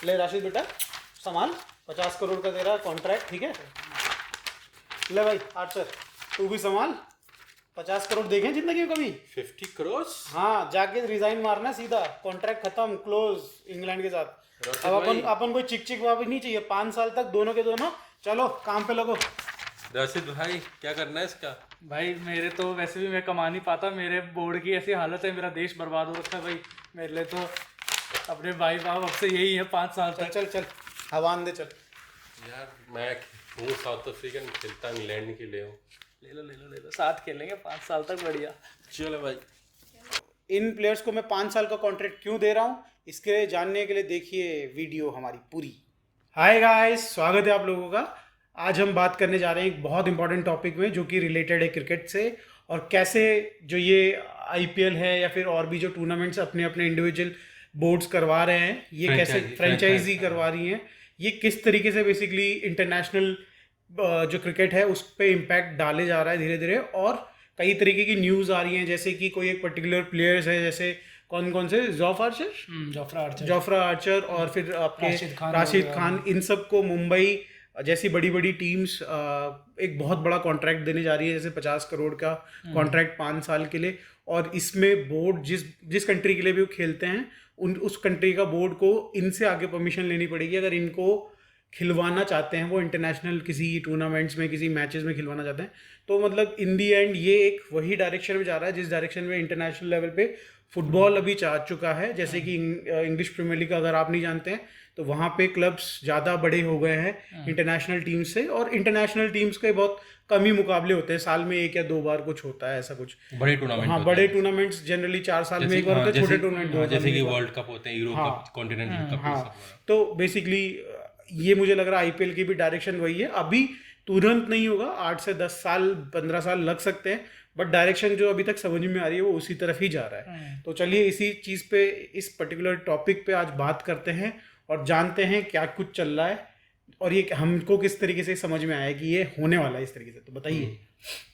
ले राशिद बेटा सामान 50 करोड़ का तेरा कॉन्ट्रैक्ट, ठीक है। ले भाई आर्चर तू भी संभाल, 50 करोड़ देखे जिंदगी में कभी? 50 करोड़? हाँ, जाके रिजाइन मारना सीधा, कॉन्ट्रैक्ट खत्म, क्लोज इंग्लैंड के साथ। अब अपन कोई चिक चिक वापस नहीं चाहिए, 5 साल तक दोनों के दोनों चलो काम पे लगो। राशिद भाई क्या करना है इसका? भाई मेरे तो वैसे भी मैं कमा नहीं पाता, मेरे बोर्ड की ऐसी हालत है, मेरा देश बर्बाद हो रखा है भाई। मेरे लिए तो अपने भाई बाप अब से यही है 5 साल तक। चल चल हवान दे चल। यार मैं हूँ साउथ अफ्रीकन, खेलता इंग्लैंड के लिए हूँ। ले लो साथ खेलेंगे 5 साल तक, बढ़िया। चलो भाई। इन प्लेयर्स को मैं 5 साल का कॉन्ट्रैक्ट क्यों दे रहा हूँ, इसके जानने के लिए देखिए वीडियो हमारी पूरी। हाय गाइस, स्वागत है आप लोगों का। आज हम बात करने जा रहे हैं एक बहुत इंपॉर्टेंट टॉपिक में जो कि रिलेटेड है क्रिकेट से, और कैसे जो ये आईपीएल है या फिर और भी जो टूर्नामेंट्स अपने अपने इंडिविजुअल बोर्ड्स करवा रहे हैं, ये कैसे फ्रेंचाइजी करवा रही हैं, ये किस तरीके से बेसिकली इंटरनेशनल जो क्रिकेट है उस पर इम्पैक्ट डाले जा रहा है धीरे धीरे। और कई तरीके की न्यूज़ आ रही हैं, जैसे कि कोई एक पर्टिकुलर प्लेयर्स है, जैसे कौन से जोफ्रा आर्चर और फिर आपके राशिद खान, इन सब को मुंबई जैसी बड़ी बड़ी टीम्स एक बहुत बड़ा कॉन्ट्रैक्ट देने जा रही है, जैसे 50 करोड़ का कॉन्ट्रैक्ट 5 साल के लिए। और इसमें बोर्ड जिस कंट्री के लिए भी वो खेलते हैं उस कंट्री का बोर्ड को इनसे आगे परमिशन लेनी पड़ेगी अगर इनको खिलवाना चाहते हैं, वो इंटरनेशनल किसी टूर्नामेंट्स में किसी मैचेस में खिलवाना चाहते हैं। तो मतलब इन दी एंड ये एक वही डायरेक्शन में जा रहा है जिस डायरेक्शन में इंटरनेशनल लेवल पे फुटबॉल अभी जा चुका है। जैसे कि इंग्लिश प्रीमियर लीग अगर आप नहीं जानते हैं तो वहाँ पे क्लब्स ज़्यादा बड़े हो गए हैं इंटरनेशनल टीम्स से, और इंटरनेशनल टीम्स के बहुत कम ही मुकाबले होते हैं, साल में 1 या 2 बार कुछ होता है ऐसा कुछ बड़े टूर्नामेंट। हाँ, बड़े टूर्नामेंट्स जनरली 4 साल में एक बार होते हैं, छोटे टूर्नामेंट जैसे कि वर्ल्ड कप होते हैं, यूरोप कप, कॉन्टिनेंटल कप। हाँ, तो बेसिकली ये मुझे लग रहा है आईपीएल की भी डायरेक्शन वही है। अभी तुरंत नहीं होगा, 8 से 10 साल 15 साल लग सकते हैं, बट डायरेक्शन जो अभी तक समझ में आ रही है वो उसी तरफ ही जा रहा है। तो चलिए इसी चीज़ पे, इस पर्टिकुलर टॉपिक पे आज बात करते हैं और जानते हैं क्या कुछ चल रहा है और ये हमको किस तरीके से समझ में आया कि ये होने वाला है इस तरीके से। तो बताइए।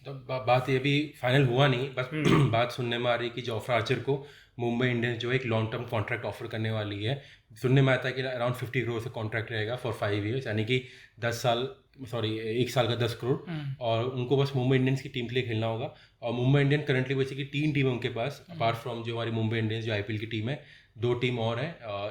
तो बात ये भी फाइनल हुआ नहीं, बस बात सुनने में आ रही है कि जोफ्रा आर्चर को मुंबई इंडियंस जो एक लॉन्ग टर्म कॉन्ट्रैक्ट ऑफर करने वाली है। सुनने में आता है कि अराउंड 50 करोड़ से कॉन्ट्रैक्ट रहेगा फॉर 5 ईयर्स, यानी कि 1 साल का 10 करोड़। और उनको बस मुंबई इंडियंस की टीम के लिए खेलना होगा। और Mumbai Indian currently basically 3 team है उनके पास, अपार्ट फ्रॉम जो हमारी मुंबई इंडियंस जो आईपीएल की टीम है, 2 टीम और है।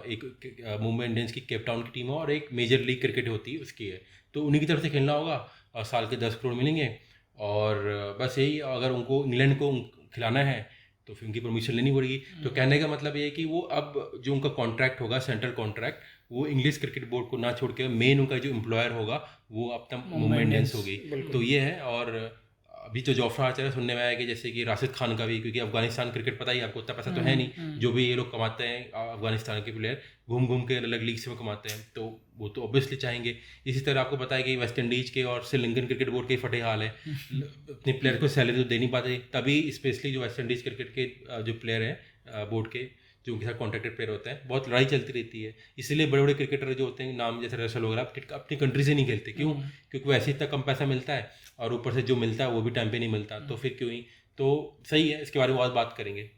एक मुंबई इंडियंस की केप टाउन की टीम है और एक मेजर लीग क्रिकेट होती है उसकी है, तो उन्हीं की तरफ से खेलना होगा और साल के 10 करोड़ मिलेंगे। और बस यही, अगर उनको इंग्लैंड को खिलाना है तो फिर उनकी परमिशन लेनी पड़ेगी। तो कहने का मतलब ये है कि वो अब जो उनका कॉन्ट्रैक्ट होगा, सेंट्रल कॉन्ट्रैक्ट, वो इंग्लिश क्रिकेट बोर्ड को ना छोड़ के मेन उनका जो एम्प्लॉयर होगा वो अब तक मुंबई इंडियंस होगी। तो ये है। और अभी जो जोफ्रा आर्चर है, सुनने में आया कि जैसे कि राशिद खान का भी, क्योंकि अफगानिस्तान क्रिकेट पता ही आपको, उतना पैसा तो है नहीं जो भी ये लोग कमाते हैं अफगानिस्तान के प्लेयर, घूम घूम के अलग लीग से में कमाते हैं, तो वो तो ऑब्वियसली चाहेंगे। इसी तरह आपको पता है कि वेस्ट इंडीज के और श्रीलंकन क्रिकेट बोर्ड के फटे हाल है, अपने प्लेयर को सैलरी तो दे नहीं पाते, तभी स्पेशली जो वेस्ट इंडीज क्रिकेट के जो प्लेयर हैं बोर्ड के, जो उनके साथ कॉन्ट्रैक्टेड प्लेयर होते हैं, बहुत लड़ाई चलती रहती है। इसीलिए बड़े बड़े क्रिकेटर जो होते हैं, नाम जैसे रसल वगैरह, अपनी कंट्री से नहीं खेलते। क्यों? क्योंकि वैसे इतना कम पैसा मिलता है और ऊपर से जो मिलता है वो भी टाइम पे नहीं मिलता, तो फिर क्यों ही। तो सही है, इसके बारे में बहुत बात करेंगे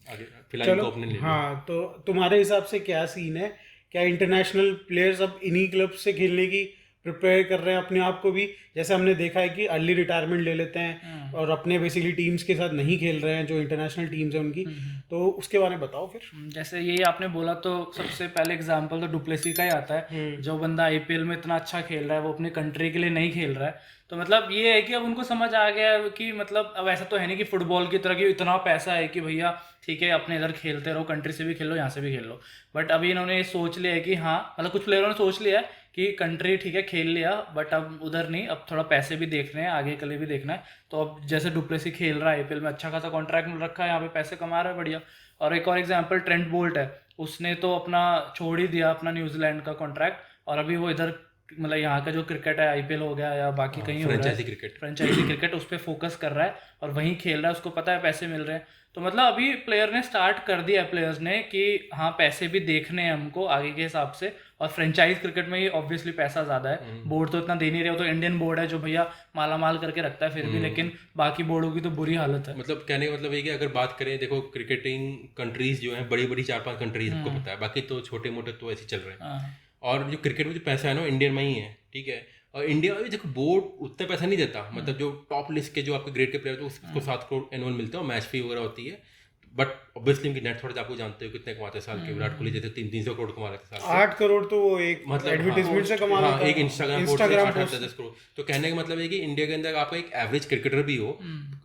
आगे। फिलहाल तो अपने लिए। हाँ, तो तुम्हारे हिसाब से क्या सीन है? क्या इंटरनेशनल प्लेयर्स अब इन्हीं क्लब से खेलने की प्रिपेयर कर रहे हैं अपने आप को भी? जैसे हमने देखा है कि अर्ली रिटायरमेंट ले लेते हैं और अपने बेसिकली टीम्स के साथ नहीं खेल रहे हैं जो इंटरनेशनल टीम्स हैं उनकी। तो उसके बारे में बताओ फिर। जैसे यही आपने बोला, तो सबसे पहले एग्जांपल तो डुप्लेसी का ही आता है। जो बंदा आईपीएल में इतना अच्छा खेल रहा है वो अपनी कंट्री के लिए नहीं खेल रहा है, तो मतलब ये है कि अब उनको समझ आ गया है कि मतलब अब ऐसा तो है नहीं कि फुटबॉल की तरह की इतना पैसा है कि भैया ठीक है अपने इधर खेलते रहो, कंट्री से भी खेल लो, यहाँ से भी खेल लो। बट अभी इन्होंने सोच लिया है कि हाँ, मतलब कुछ प्लेयरों ने सोच लिया है कि कंट्री ठीक है खेल लिया, बट अब उधर नहीं, अब थोड़ा पैसे भी देखने हैं, आगे के लिए भी देखना है। तो अब जैसे डुप्लेसी खेल रहा है आईपीएल में, अच्छा खासा कॉन्ट्रैक्ट मिल रखा है, यहाँ पे पैसे कमा रहा है बढ़िया। और एक और एग्जांपल ट्रेंट बोल्ट है, उसने तो अपना छोड़ ही दिया अपना न्यूजीलैंड का कॉन्ट्रैक्ट, और अभी वो इधर मतलब यहाँ का जो क्रिकेट है, आईपीएल हो गया या बाकी कहीं हो रहा है फ्रेंचाइजी क्रिकेट, उस पर फोकस कर रहा है और वहीं खेल रहा है, उसको पता है पैसे मिल रहे हैं। तो मतलब अभी प्लेयर ने स्टार्ट कर दिया है, प्लेयर्स ने, कि हाँ पैसे भी देखने हैं हमको आगे के हिसाब से। और फ्रेंचाइज क्रिकेट में ही ऑब्वियसली पैसा ज़्यादा है, बोर्ड तो इतना दे नहीं रहे हो। तो इंडियन बोर्ड है जो भैया माला माल करके रखता है फिर भी, लेकिन बाकी बोर्डों की तो बुरी हालत है। मतलब कहने का मतलब ये कि अगर बात करें, देखो क्रिकेटिंग कंट्रीज जो हैं, बड़ी बड़ी 4-5 कंट्रीज आपको पता है, बाकी तो छोटे मोटे तो ऐसे चल रहे हैं। और जो क्रिकेट में जो पैसा है ना इंडियन में ही है, ठीक है। और इंडिया में देखो बोर्ड उतना पैसा नहीं देता, मतलब जो टॉप लिस्ट के जो आपके ग्रेड के प्लेयर, तो उसको 7 करोड़ एनुअल मिलता है और मैच फी वगैरह होती है। बट ऑब्वियसली उनकी नेट थोड़ा, आपको जानते हो कितने कमाते हैं साल के। विराट कोहली जैसे 300 करोड़ कमा लेते साल के। 8 करोड़ तो वो एक मतलब एडवर्टीजमेंट से कमा लेता है। एक इंस्टाग्राम पोस्ट से 8-10 करोड़। तो कहने का मतलब है कि इंडिया के अंदर आपका एक एवरेज क्रिकेटर भी हो,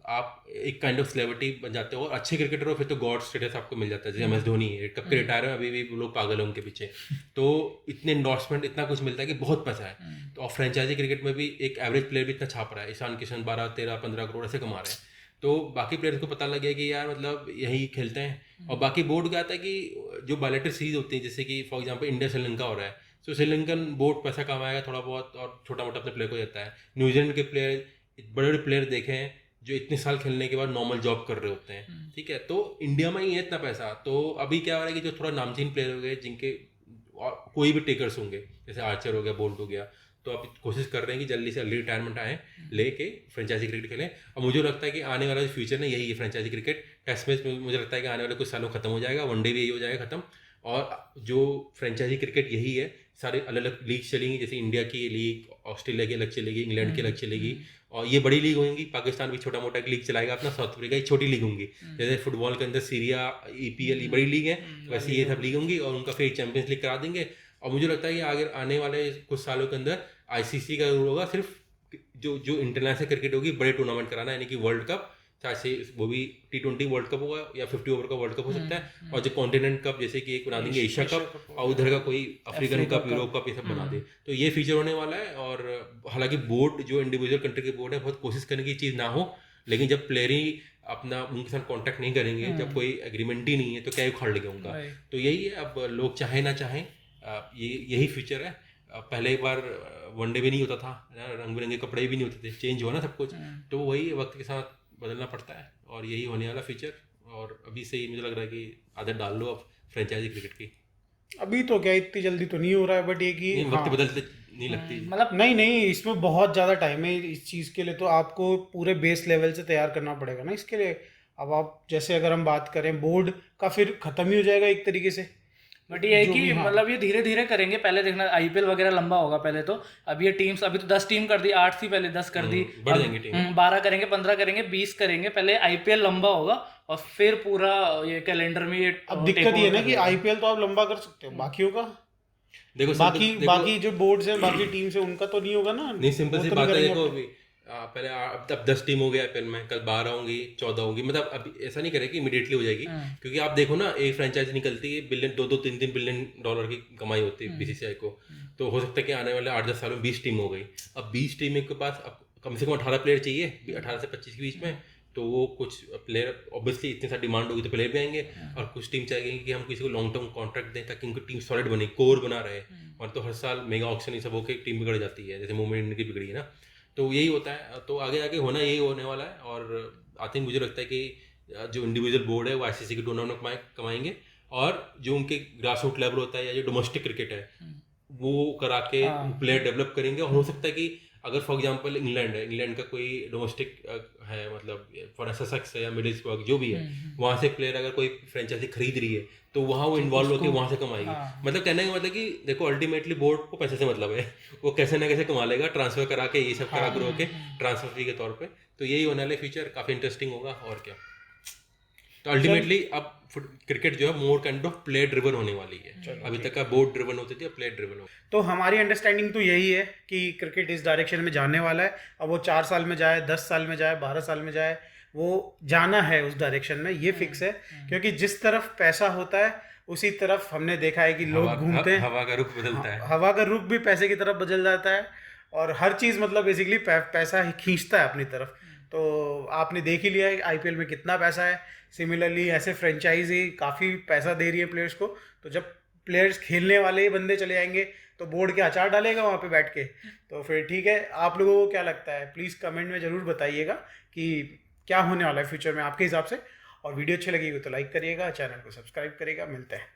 आप एक काइंड ऑफ सेलिब्रिटी बन जाते हो, और अच्छे क्रिकेटर हो फिर तो गॉड स्टेटस आपको मिल जाता है। जैसे MS धोनी कब के रिटायर है, अभी भी लोग पागल हैं उनके पीछे। तो इतने इंडोर्समेंट, इतना कुछ मिलता है कि बहुत पैसा है। तो और फ्रेंचाइजी क्रिकेट में भी एक एवरेज प्लेयर भी इतना छाप रहा है। ईशान किशन 12-13-15 करोड़ ऐसे कमा रहे हैं। तो बाकी प्लेयर्स को पता लग गया कि यार मतलब यही खेलते हैं। और बाकी बोर्ड क्या आता है कि जो बायलैटरल सीरीज होती है, जैसे कि फॉर एग्जांपल इंडिया श्रीलंका हो रहा है, तो श्रीलंकन बोर्ड पैसा कमाएगा थोड़ा बहुत और छोटा मोटा अपने प्लेयर को देता है। न्यूजीलैंड के प्लेयर, बड़े बड़े प्लेयर देखे हैं जो इतने साल खेलने के बाद नॉर्मल जॉब कर रहे होते हैं, ठीक है। तो इंडिया में ही है इतना पैसा। तो अभी क्या हो रहा है कि जो थोड़ा नामचीन प्लेयर हो गए, जिनके कोई भी टेकर्स होंगे, जैसे आर्चर हो गया, बोल्ट हो गया, तो आप कोशिश कर रहे हैं कि जल्दी से अर्ली रिटायरमेंट आए, लेके फ्रेंचाइजी क्रिकेट खेलें। और मुझे लगता है कि आने वाला जो फ्यूचर ना यही है, फ्रेंचाइजी क्रिकेट। टेस्ट मैच मुझे लगता है कि आने वाले कुछ सालों खत्म हो जाएगा, वनडे भी यही हो जाएगा खत्म। और जो फ्रेंचाइजी क्रिकेट यही है, सारे अलग अलग लीग चलेंगी, जैसे इंडिया की लीग, ऑस्ट्रेलिया की अलग चलेगी, इंग्लैंड की अलग चलेगी, और ये बड़ी लीग होंगी। पाकिस्तान भी छोटा मोटा एक लीग चलाएगा अपना, साउथ अफ्रीका की छोटी लीग होंगी। जैसे फुटबॉल के अंदर सीरिया, EPL बड़ी लीग है, वैसे ये सब लीग होंगी, और उनका फिर चैंपियंस लीग करा देंगे। और मुझे लगता है कि अगर आने वाले कुछ सालों के अंदर ICC का रूल होगा, सिर्फ जो इंटरनेशनल क्रिकेट होगी, बड़े टूर्नामेंट कराना, यानी कि वर्ल्ड कप, चाहे वो भी T20 वर्ल्ड कप होगा या 50 ओवर का वर्ल्ड कप हो सकता है। और जो कॉन्टिनेंट कप, जैसे कि एक बना देंगे एशिया कप, और उधर का कोई अफ्रीकन कप, यूरोप कप, ये सब बना दे। तो ये फीचर होने वाला है। और हालांकि बोर्ड, जो इंडिविजुअल कंट्री के बोर्ड है, बहुत कोशिश करने की चीज़ ना हो, लेकिन जब प्लेयर ही अपना उनके साथ कॉन्टैक्ट नहीं करेंगे, जब कोई एग्रीमेंट ही नहीं है, तो क्या उखाड़ लेंगे उनका। तो यही है, अब लोग चाहे ना चाहें, यही फ्यूचर है। पहले एक बार वनडे भी नहीं होता था, रंग बिरंगे कपड़े भी नहीं होते थे, चेंज हुआ ना सब कुछ। तो वही वक्त के साथ बदलना पड़ता है, और यही होने वाला फ्यूचर। और अभी से ही मुझे लग रहा है कि आदत डाल लो अब फ्रेंचाइजी क्रिकेट की। अभी तो क्या इतनी जल्दी तो नहीं हो रहा है, बट ये कि वक्त बदलते नहीं लगती, मतलब नहीं, इसमें बहुत ज़्यादा टाइम है। इस चीज़ के लिए तो आपको पूरे बेस लेवल से तैयार करना पड़ेगा ना इसके लिए। अब आप जैसे अगर हम बात करें बोर्ड का, फिर ख़त्म ही हो जाएगा एक तरीके से। बट ये है कि मतलब ये धीरे धीरे करेंगे। पहले देखना IPL वगैरह लंबा होगा पहले तो। अब ये टीम्स, अभी तो 10 टीम कर दी, 8 थी पहले, 10 कर दी, बढ़ जाएंगे टीम, 12 करेंगे, 15 करेंगे, 20 करेंगे। पहले IPL लंबा होगा और फिर पूरा ये कैलेंडर में ये। अब दिक्कत ये है ना कि IPL तो आप लंबा कर सकते हो, बाकियों का देखो बाकी जो बोर्ड्स हैं, बाकी टीम्स हैं, उनका तो नहीं होगा ना। नहीं, सिंपल सी बात है। देखो अभी पहले अब 10 टीम हो गया IPL में, कल 12 होंगी, 14 होंगी। मतलब अब ऐसा नहीं करेगी इमीडिएटली हो जाएगी, क्योंकि आप देखो ना, एक फ्रेंचाइजी निकलती है, बिलियन, 2-3 बिलियन डॉलर की कमाई होती है BCCI को। तो हो सकता है कि आने वाले 8-10 सालों में 20 टीम हो गई। अब 20 टीम के पास अब कम से कम 18 प्लेयर चाहिए, 18 से 25 के बीच में। तो वो कुछ प्लेयर, ऑब्वियसली इतनी सारी डिमांड होगी तो प्लेयर भी आएंगे, और कुछ टीम चाहेंगे कि हम किसी को लॉन्ग टर्म कॉन्ट्रैक्ट दें, ताकि उनकी टीम सॉलिड बने, कोर बना रहे। और तो हर साल मेगा ऑक्शन ये सब होकर टीम बिगड़ जाती है, जैसे मुंबई इंडियन की बिगड़ी है ना। तो यही होता है। तो आगे आगे होना यही होने वाला है। और आई थिंक मुझे लगता है कि जो इंडिविजुअल बोर्ड है वो ICC के टूर्नामेंट कमाएंगे, और जो उनके ग्रास रूट लेवल होता है या जो डोमेस्टिक क्रिकेट है वो करा के प्लेयर डेवलप करेंगे। और हो सकता है कि अगर फॉर एग्जांपल इंग्लैंड है, इंग्लैंड का कोई डोमेस्टिक है, मतलब फॉर ससेक्स है या मिडिलस्बर्ग जो भी है, वहाँ से प्लेयर अगर कोई फ्रेंचाइजी खरीद रही है, तो वहाँ वो इन्वॉल्व होकर वहाँ से कमाएगी। मतलब कहने का मतलब कि देखो, अल्टीमेटली बोर्ड को पैसे से मतलब है, वो कैसे ना कैसे कमा लेगा, ट्रांसफर करा के, ये सब करा करो के, ट्रांसफर फी के तौर पे। तो यही होने वाला फ्यूचर, काफ़ी इंटरेस्टिंग होगा। और क्या, तो अल्टीमेटली अब क्रिकेट जो है more kind of player driven होने वाली है। अभी तक का बोर्ड ड्रिवन होती थी, अब प्लेयर ड्रिवन हो। तो हमारी अंडरस्टैंडिंग तो यही है कि क्रिकेट इस डायरेक्शन में जाने वाला है। अब वो 4 साल में जाए, 10 साल में जाए, 12 साल में जाए, वो जाना है उस डायरेक्शन में, ये फिक्स है। क्योंकि जिस तरफ पैसा होता है उसी तरफ हमने देखा है कि लोग घूमते हैं, हवा का रुख बदलता है, हवा का रुख भी पैसे की तरफ बदल जाता है। और हर चीज़ मतलब बेसिकली पैसा ही खींचता है अपनी तरफ। तो आपने देख ही लिया है IPL में कितना पैसा है। सिमिलरली ऐसे फ्रेंचाइजी काफ़ी पैसा दे रही है प्लेयर्स को। तो जब प्लेयर्स खेलने वाले ही बंदे चले जाएंगे तो बोर्ड के अचार डालेगा वहाँ पे बैठ के। तो फिर ठीक है, आप लोगों को क्या लगता है प्लीज़ कमेंट में ज़रूर बताइएगा कि क्या होने वाला है फ्यूचर में आपके हिसाब से। और वीडियो अच्छी लगी हो तो लाइक करिएगा, चैनल को सब्सक्राइब करिएगा। मिलते हैं।